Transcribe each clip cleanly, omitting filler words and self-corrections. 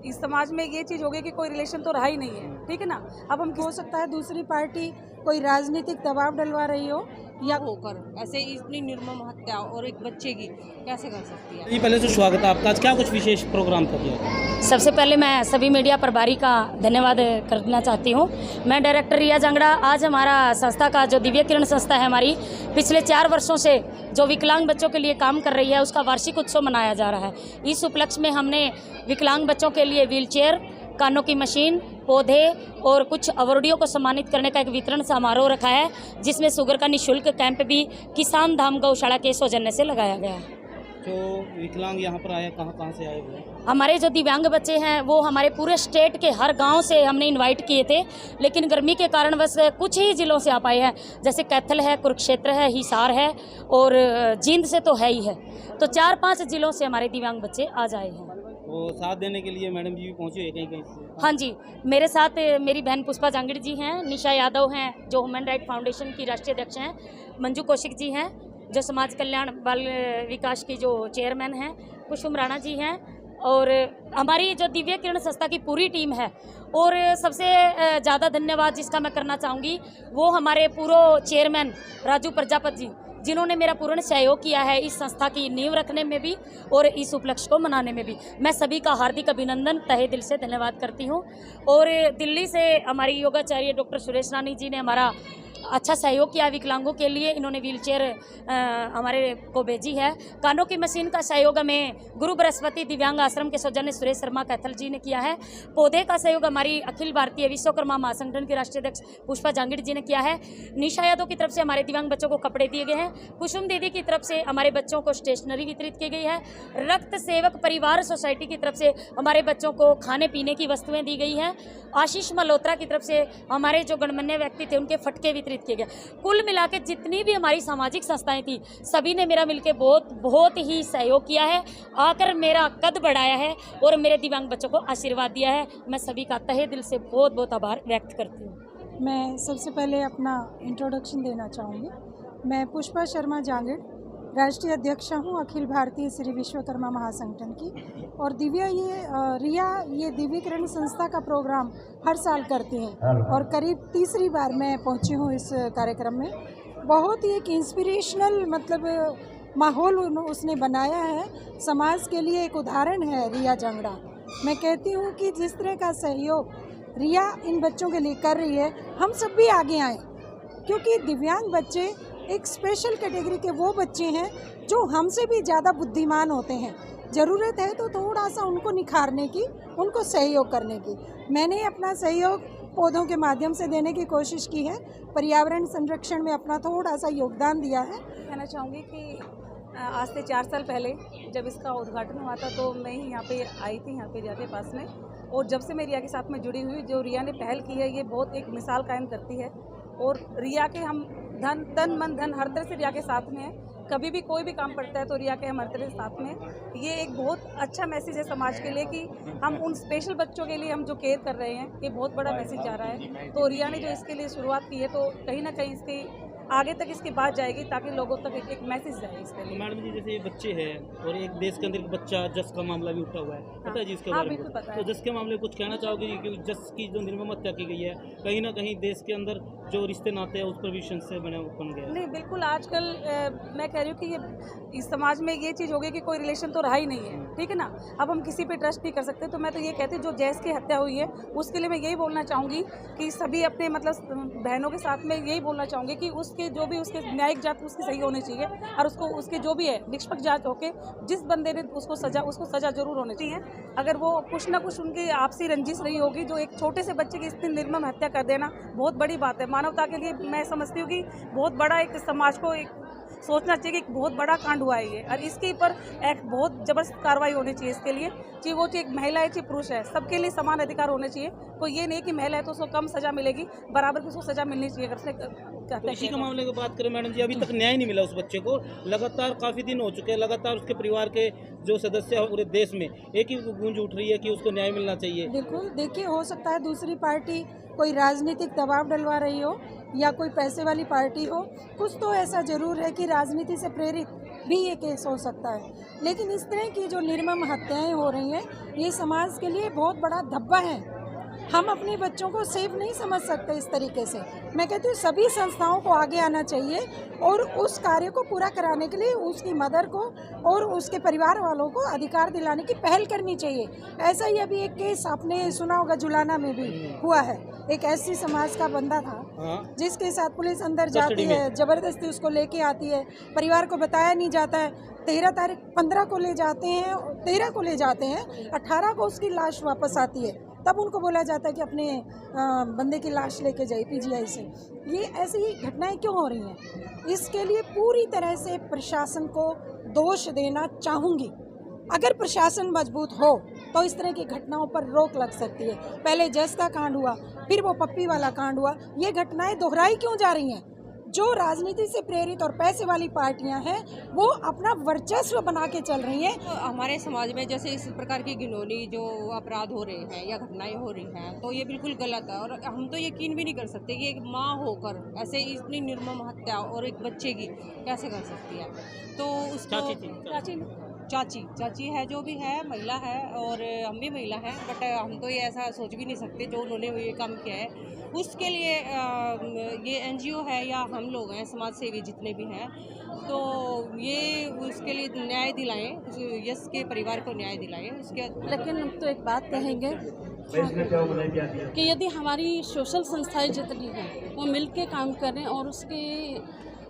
इस समाज में ये चीज़ हो गई कि कोई रिलेशन तो रहा ही नहीं है, ठीक है ना। अब हम हो सकता है दूसरी पार्टी कोई राजनीतिक दबाव डलवा रही हो या होकर ऐसे इतनी निर्मम हत्या और एक बच्चे की कैसे कर सकती है। जी पहले तो स्वागत है आपका। आज क्या कुछ विशेष प्रोग्राम कर दिया? सबसे पहले मैं सभी मीडिया प्रभारी का धन्यवाद करना चाहती हूँ। मैं डायरेक्टर रिया जांगड़ा। आज हमारा संस्था का जो दिव्य किरण संस्था है हमारी, पिछले 4 वर्षों से जो विकलांग बच्चों के लिए काम कर रही है, उसका वार्षिक उत्सव मनाया जा रहा है। इस उपलक्ष्य में हमने विकलांग बच्चों के लिए व्हीलचेयर, कानों की मशीन, पौधे और कुछ अवार्डियों को सम्मानित करने का एक वितरण समारोह रखा है, जिसमें शुगर का निःशुल्क कैंप भी किसान धाम गौशाला के सौजन्य से लगाया गया है। जो विकलांग यहाँ पर आए, कहाँ से आए हुए हैं? हमारे जो दिव्यांग बच्चे हैं वो हमारे पूरे स्टेट के हर गांव से हमने इनवाइट किए थे, लेकिन गर्मी के कारण बस कुछ ही ज़िलों से आ पाए हैं। जैसे कैथल है, कुरुक्षेत्र है, हिसार है और जींद से तो है ही है। तो 4-5 ज़िलों से हमारे दिव्यांग बच्चे आज आए हैं। वो साथ देने के लिए मैडम जी भी पहुँचे हैं कहीं से? हाँ जी, मेरे साथ मेरी बहन पुष्पा जांगड़ जी हैं, निशा यादव हैं जो ह्यूमन राइट फाउंडेशन की राष्ट्रीय अध्यक्ष हैं, मंजू कौशिक जी हैं जो समाज कल्याण बाल विकास की जो चेयरमैन हैं, कुसुम राणा जी हैं, और हमारी जो दिव्य किरण संस्था की पूरी टीम है। और सबसे ज़्यादा धन्यवाद जिसका मैं करना चाहूँगी वो हमारे पूर्व चेयरमैन राजू प्रजापति जी, जिन्होंने मेरा पूर्ण सहयोग किया है इस संस्था की नींव रखने में भी और इस उपलक्ष्य को मनाने में भी। मैं सभी का हार्दिक अभिनंदन तहे दिल से धन्यवाद करती हूँ। और दिल्ली से हमारी योगाचार्य डॉक्टर सुरेश रानी जी ने हमारा अच्छा सहयोग किया विकलांगों के लिए। इन्होंने व्हीलचेयर हमारे को भेजी है। कानों की मशीन का सहयोग हमें गुरु बृहस्पति दिव्यांग आश्रम के सौजन्य सुरेश शर्मा कैथल जी ने किया है। पौधे का सहयोग हमारी अखिल भारतीय विश्वकर्मा महासंगठन की राष्ट्रीय अध्यक्ष पुष्पा जांगड़ जी ने किया है। निशा यादव की तरफ से हमारे दिव्यांग बच्चों को कपड़े दिए गए हैं। कुसुम दीदी की तरफ से हमारे बच्चों को स्टेशनरी वितरित की गई है। रक्त सेवक परिवार सोसाइटी की तरफ से हमारे बच्चों को खाने पीने की वस्तुएं दी गई हैं। आशीष मल्होत्रा की तरफ से हमारे जो गणमान्य व्यक्ति थे उनके फटके वितरित किए गए। कुल मिला के जितनी भी हमारी सामाजिक संस्थाएं थी, सभी ने मेरा मिलकर बहुत ही सहयोग किया है, आकर मेरा कद बढ़ाया है और मेरे दिव्यांग बच्चों को आशीर्वाद दिया है। मैं सभी का तहे दिल से बहुत आभार व्यक्त करती हूँ। मैं सबसे पहले अपना इंट्रोडक्शन देना चाहूँगी। मैं पुष्पा शर्मा जांगड़, राष्ट्रीय अध्यक्ष हूँ अखिल भारतीय श्री विश्वकर्मा महासंगठन की। और रिया ये दिव्य किरण संस्था का प्रोग्राम हर साल करती हैं और करीब तीसरी बार मैं पहुँची हूँ इस कार्यक्रम में। बहुत ही एक इंस्पिरेशनल माहौल उसने बनाया है, समाज के लिए एक उदाहरण है रिया जांगड़ा। मैं कहती हूँ कि जिस तरह का सहयोग रिया इन बच्चों के लिए कर रही है, हम सब भी आगे आएँ, क्योंकि दिव्यांग बच्चे एक स्पेशल कैटेगरी के वो बच्चे हैं जो हमसे भी ज़्यादा बुद्धिमान होते हैं। ज़रूरत है तो थोड़ा सा उनको निखारने की, उनको सहयोग करने की। मैंने अपना सहयोग पौधों के माध्यम से देने की कोशिश की है, पर्यावरण संरक्षण में अपना थोड़ा सा योगदान दिया है। कहना चाहूँगी कि आज से 4 साल पहले जब इसका उद्घाटन हुआ था तो मैं ही यहाँ पे आई थी, यहाँ पे जाते पास में। और जब से मैं रिया के साथ में जुड़ी हुई, जो रिया ने पहल की है ये बहुत एक मिसाल कायम करती है। और रिया के हम तन मन धन हर तरह से रिया के साथ में है। कभी भी कोई भी काम पड़ता है तो रिया के हम हर तरह से साथ में। ये एक बहुत अच्छा मैसेज है समाज के लिए कि हम उन स्पेशल बच्चों के लिए हम जो केयर कर रहे हैं, ये बहुत बड़ा मैसेज जा रहा है। तो रिया ने जो इसके लिए शुरुआत की है तो कहीं ना कहीं इसकी आगे तक इसकी बात जाएगी ताकि लोगों तक एक मैसेज जाए इसके लिए। मैडम जी जैसे ये बच्चे हैं और एक देश के अंदर एक बच्चा जस का मामला भी उठा हुआ है, पता है जी इसके बारे में? तो जस के मामले में कुछ कहना चाहोगे कि जस की जो निर्मम हत्या की गई है, कहीं ना कहीं देश के अंदर जो रिश्ते नाते हैं उस पर भी संशय बन गया? नहीं, बिल्कुल। आजकल मैं कह रही हूँ कि ये इस समाज में ये चीज़ हो गई कि कोई रिलेशन तो रहा ही नहीं है, ठीक है ना। अब हम किसी पे ट्रस्ट नहीं कर सकते। तो मैं तो ये कहती हूँ जो जैस की हत्या हुई है उसके लिए मैं यही बोलना चाहूँगी कि सभी अपने बहनों के साथ में यही बोलना चाहूँगी कि उसके जो भी उसके न्यायिक जांच उसकी सही होनी चाहिए और उसके जो भी है निष्पक्ष जांच होके जिस बंदे ने उसको सजा जरूर होनी चाहिए। अगर वो कुछ ना कुछ उनकी आपसी रंजिश रही होगी, जो एक छोटे से बच्चे की इतनी निर्मम हत्या कर देना बहुत बड़ी बात है मानवता के लिए। मैं समझती हूँ कि बहुत बड़ा एक समाज को एक सोचना चाहिए कि बहुत बड़ा कांड हुआ है ये, और इसके ऊपर एक बहुत जबरदस्त कार्रवाई होनी चाहिए इसके लिए। चाहे वो एक महिला है चाहे पुरुष है, सबके लिए समान अधिकार होने चाहिए। कोई ये नहीं कि महिला है तो उसको कम सजा मिलेगी, बराबर की उसको सजा मिलनी चाहिए। अगर इसी के मामले की बात करें मैडम जी, अभी तक न्याय नहीं मिला उस बच्चे को। लगातार काफ़ी दिन हो चुके हैं, लगातार उसके परिवार के जो सदस्य हैं पूरे देश में एक ही गूंज उठ रही है कि उसको न्याय मिलना चाहिए। बिल्कुल। देखिए, हो सकता है दूसरी पार्टी कोई राजनीतिक दबाव डलवा रही हो या कोई पैसे वाली पार्टी हो। कुछ तो ऐसा जरूर है कि राजनीति से प्रेरित भी ये केस हो सकता है। लेकिन इस तरह की जो निर्मम हत्याएं हो रही हैं, ये समाज के लिए बहुत बड़ा धब्बा है। हम अपने बच्चों को सेफ नहीं समझ सकते इस तरीके से। मैं कहती हूँ सभी संस्थाओं को आगे आना चाहिए और उस कार्य को पूरा कराने के लिए उसकी मदर को और उसके परिवार वालों को अधिकार दिलाने की पहल करनी चाहिए। ऐसा ही अभी एक केस आपने सुना होगा, जुलाना में भी हुआ है। एक एससी समाज का बंदा था जिसके साथ पुलिस अंदर जाती है, जबरदस्ती उसको लेके आती है, परिवार को बताया नहीं जाता है। 15 को ले जाते हैं, 13 को ले जाते हैं, 18 को उसकी लाश वापस आती है। तब उनको बोला जाता है कि अपने बंदे की लाश लेके जाइए पीजीआई से। ये ऐसी घटनाएं क्यों हो रही हैं? इसके लिए पूरी तरह से प्रशासन को दोष देना चाहूँगी। अगर प्रशासन मजबूत हो तो इस तरह की घटनाओं पर रोक लग सकती है। पहले जस का कांड हुआ, फिर वो पप्पी वाला कांड हुआ। ये घटनाएं दोहराई क्यों जा रही हैं? जो राजनीति से प्रेरित और पैसे वाली पार्टियां हैं वो अपना वर्चस्व बना के चल रही हैं। तो हमारे समाज में जैसे इस प्रकार की घिनौनी जो अपराध हो रहे हैं या घटनाएं हो रही हैं, तो ये बिल्कुल गलत है। और हम तो यकीन भी नहीं कर सकते कि एक माँ होकर ऐसे इतनी निर्मम हत्या और एक बच्चे की कैसे कर सकती है। तो उसको चाची है, जो भी है, महिला है और हम भी महिला हैं, बट हम तो ये ऐसा सोच भी नहीं सकते जो उन्होंने ये काम किया है। उसके लिए ये एनजीओ है या हम लोग हैं समाज सेवी जितने भी हैं, तो ये उसके लिए न्याय दिलाएं, यश के परिवार को न्याय दिलाएं। उसके लेकिन हम तो एक बात कहेंगे कि यदि हमारी सोशल संस्थाएं जितनी हैं वो मिलके काम करें और उसके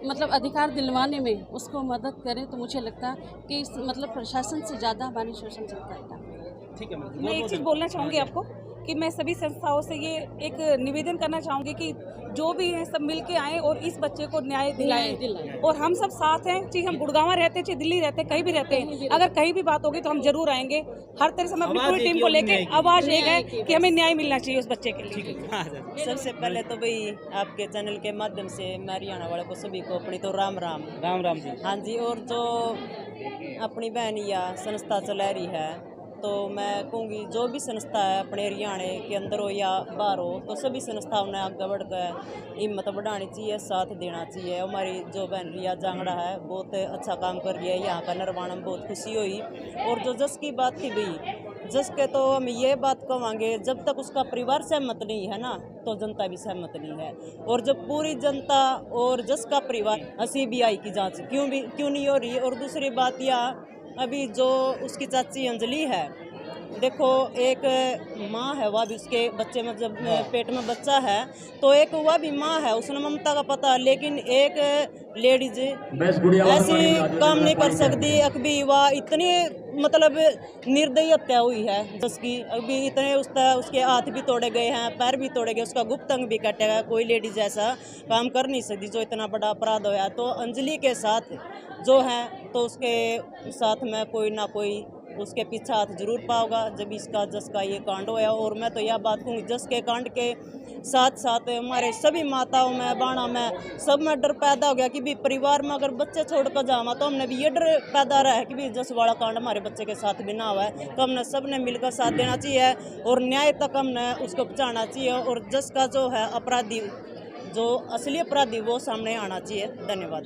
मतलब अधिकार दिलवाने में उसको मदद करें, तो मुझे लगता है कि मतलब प्रशासन से ज़्यादा हमारी सोशल संस्थाएं काम। ठीक है। मैं एक चीज़ बोलना चाहूँगी आपको कि मैं सभी संस्थाओं से ये एक निवेदन करना चाहूँगी कि जो भी हैं सब मिल के आएँ और इस बच्चे को न्याय दिलाएं। और हम सब साथ हैं, चाहे हम गुड़गांव रहते, चाहे दिल्ली रहते, कहीं भी रहते हैं। अगर कहीं भी बात होगी तो हम जरूर आएंगे। हर तरह से हम अपनी पूरी टीम को लेके आवाज़ एक है कि हमें न्याय मिलना चाहिए उस बच्चे के लिए। सबसे पहले तो भाई आपके चैनल के माध्यम से मैं हरियाणा वाले को सभी को अपनी तो राम राम जी। हाँ जी। और जो अपनी बहन या संस्था चला रही है, तो मैं कहूँगी जो भी संस्था है अपने हरियाणा के अंदर हो या बाहर हो, तो सभी संस्थाओं ने आगे बढ़कर हिम्मत बढ़ानी चाहिए, साथ देना चाहिए। हमारी जो बहन रिया जांगड़ा है बहुत अच्छा काम कर रही है, यहाँ का निर्माण में बहुत खुशी हुई। और जो जस की बात थी भाई, जस के तो हम ये बात कहेंगे, जब तक उसका परिवार सहमत नहीं है ना, तो जनता भी सहमत नहीं है। और जब पूरी जनता और जस का परिवार सीबीआई की जांच क्यों नहीं हो रही। और दूसरी बात यह, अभी जो उसकी चाची अंजलि है, देखो एक माँ है, वह भी उसके बच्चे में जब पेट में बच्चा है तो एक वह भी माँ है, उसने ममता का पता। लेकिन एक लेडीज ऐसी काम नहीं कर सकती। अभी वह इतनी मतलब निर्दयी हत्या हुई है जिसकी अभी इतने उसके हाथ भी तोड़े गए हैं, पैर भी तोड़े गए, उसका गुप्त अंग भी कटा गया। कोई लेडीज ऐसा काम कर नहीं सकती जो इतना बड़ा अपराध होया। तो अंजलि के साथ जो है, तो उसके साथ में कोई ना कोई उसके पीछे हाथ जरूर पाओगा जब इसका जस का ये कांड होया। और मैं तो यह बात कहूँगी, जस के कांड के साथ साथ हमारे सभी माताओं में, बाणा में, सब में डर पैदा हो गया कि भी परिवार में अगर बच्चे छोड़ कर जावा, तो हमने भी ये डर पैदा रहा है कि भी जस वाला कांड हमारे बच्चे के साथ भी ना हुआ है। तो हमने सब ने मिलकर साथ देना चाहिए और न्याय तक हमने उसको पहुँचाना चाहिए। और जस का जो है अपराधी, जो असली अपराधी, वो सामने आना चाहिए। धन्यवाद।